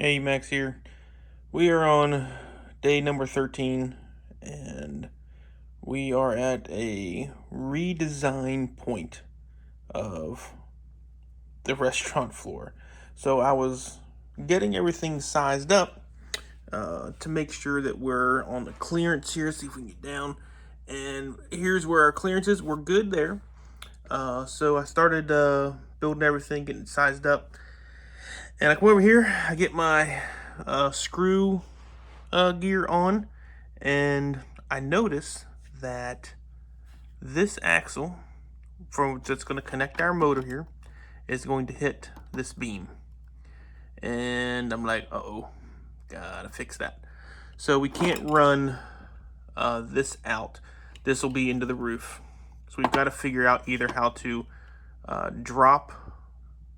Hey, Max here. We are on day number 13, and we are at a redesign point of the restaurant floor. So I was getting everything sized up to make sure that we're on the clearance here. See if we can get down. And here's where our clearance is. We're good there. So I started building everything, getting sized up. And I come over here, I get my screw gear on, and I notice that this axle that's going to connect our motor here is going to hit this beam. And I'm like, uh-oh, gotta fix that. So we can't run this out. This will be into the roof. So we've got to figure out either how to drop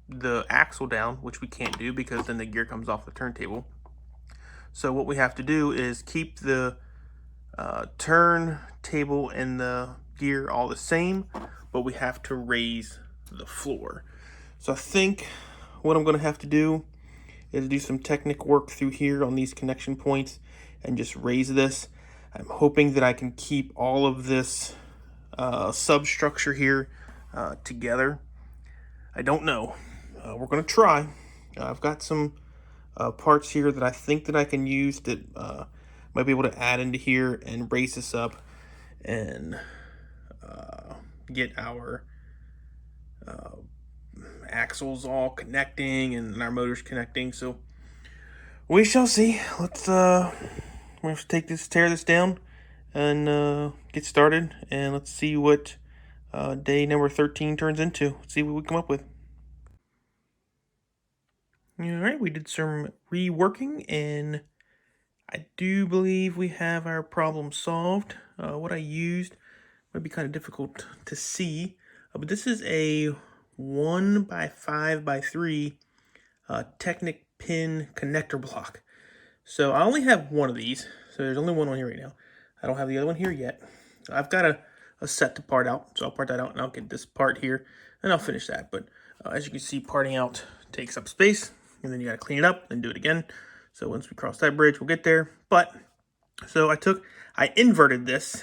the axle down, which we can't do because then the gear comes off the turntable. So what we have to do is keep the turntable and the gear all the same, but we have to raise the floor. So I think what I'm going to have to do is do some technic work through here on these connection points and just raise this. I'm hoping that I can keep all of this substructure here together. I don't know. We're going to try. I've got some parts here that I think that I can use that might be able to add into here and raise this up and get our axles all connecting and our motors connecting. So we shall see. Let's we have to tear this down and get started, and let's see what day number 13 turns into. Let's see what we come up with. All right, we did some reworking, and I do believe we have our problem solved. What I used might be kind of difficult to see, but this is a 1x5x3 Technic pin connector block. So I only have one of these, so there's only one on here right now. I don't have the other one here yet. I've got a set to part out, so I'll part that out and I'll get this part here and I'll finish that. But as you can see, parting out takes up space, and then you got to clean it up and do it again. So once we cross that bridge, we'll get there. But so I inverted this,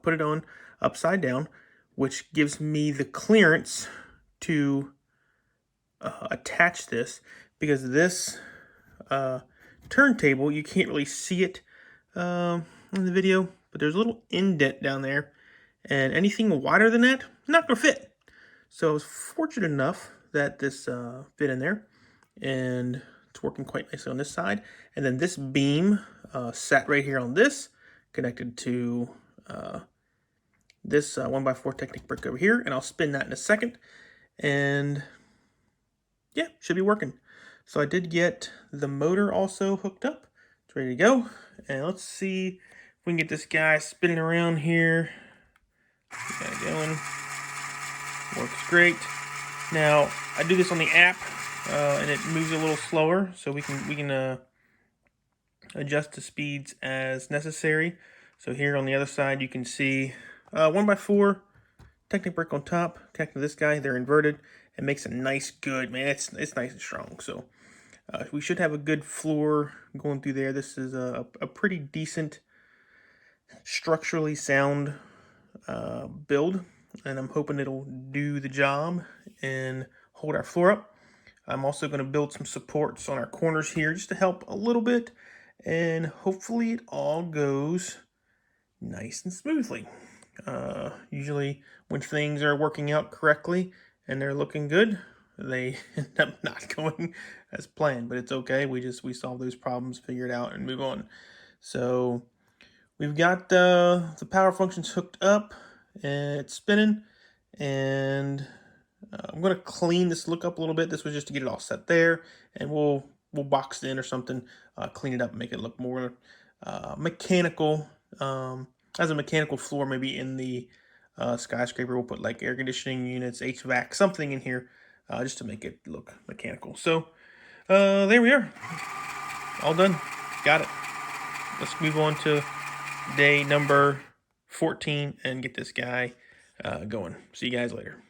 put it on upside down, which gives me the clearance to attach this, because this turntable, you can't really see it in the video, but there's a little indent down there, and anything wider than that, not gonna fit. So I was fortunate enough that this fit in there, and it's working quite nicely on this side. And then this beam sat right here on this, connected to this 1x4 Technic brick over here, and I'll spin that in a second, and yeah, should be working. So I did get the motor also hooked up. It's ready to go. And let's see if we can get this guy spinning around here. Got it going. Works great. Now, I do this on the app, and it moves a little slower, so we can adjust the speeds as necessary. So here on the other side, you can see 1x4 Technic brick on top, connected to this guy. They're inverted. It makes a nice, good, man, it's nice and strong. So we should have a good floor going through there. This is a pretty decent, structurally sound build, and I'm hoping it'll do the job and hold our floor up. I'm also going to build some supports on our corners here just to help a little bit, and hopefully it all goes nice and smoothly. Usually when things are working out correctly and they're looking good, they end up not going as planned, but it's okay. We solve those problems, figure it out, and move on. So we've got the power functions hooked up, and it's spinning, and I'm going to clean this look up a little bit. This was just to get it all set there, and we'll box it in or something, clean it up, make it look more mechanical. As a mechanical floor, maybe in the Skyscraper, we'll put like air conditioning units, HVAC, something in here, just to make it look mechanical. So there we are, all done, got it. Let's move on to day number 14 and get this guy going. See you guys later.